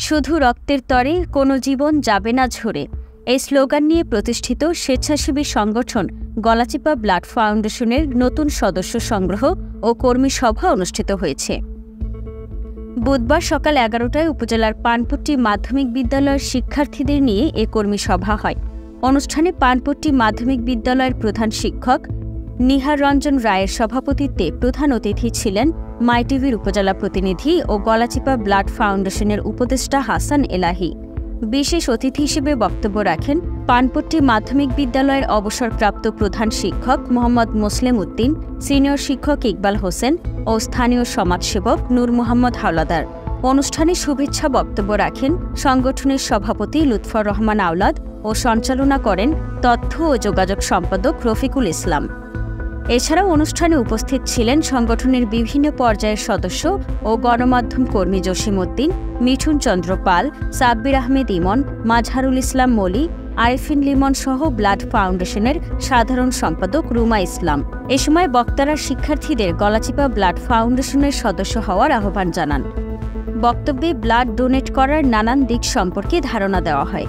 শুধু রক্তের তরে কোনো জীবন যাবে না ঝরে এই স্লোগান নিয়ে প্রতিষ্ঠিত স্বেচ্ছাসেবী সংগঠন গলাচিপা ব্লাড ফাউন্ডেশনের নতুন সদস্য সংগ্রহ ও কর্মী সভা অনুষ্ঠিত হয়েছে। বুধবার সকাল 11টায় উপজেলার পানপট্টি মাধ্যমিক বিদ্যালয়ের শিক্ষার্থীদের নিয়ে এ কর্মী সভা হয়। অনুষ্ঠানে পানপট্টি মাধ্যমিক বিদ্যালয়ের প্রধান শিক্ষক নিহার রঞ্জন রায়ের সভাপতিত্বে প্রধান অতিথি ছিলেন মাইটিভির উপজেলা প্রতিনিধি ও গলাচিপা ব্লাড ফাউন্ডেশনের উপদেষ্টা হাসান এলাহি। বিশেষ অতিথি হিসেবে বক্তব্য রাখেন পানপট্টি মাধ্যমিক বিদ্যালয়ের অবসরপ্রাপ্ত প্রধান শিক্ষক মোহাম্মদ মোসলেম উদ্দিন, সিনিয়র শিক্ষক ইকবাল হোসেন ও স্থানীয় সমাজসেবক নূর মোহাম্মদ হাওলাদার। অনুষ্ঠানে শুভেচ্ছা বক্তব্য রাখেন সংগঠনের সভাপতি লুৎফর রহমান আওলাদ ও সঞ্চালনা করেন তথ্য ও যোগাযোগ সম্পাদক রফিকুল ইসলাম। এছাড়াও অনুষ্ঠানে উপস্থিত ছিলেন সংগঠনের বিভিন্ন পর্যায়ের সদস্য ও গণমাধ্যম কর্মী জসিম উদ্দিন, মিঠুন চন্দ্র পাল, সাব্বির আহমেদ ইমন, মাজহারুল ইসলাম মলি, আরিফিন লিমন সহ ব্লাড ফাউন্ডেশনের সাধারণ সম্পাদক রুমা ইসলাম। এ সময় বক্তারা শিক্ষার্থীদের গলাচিপা ব্লাড ফাউন্ডেশনের সদস্য হওয়ার আহ্বান জানান। বক্তব্যে ব্লাড ডোনেট করার নানান দিক সম্পর্কে ধারণা দেওয়া হয়।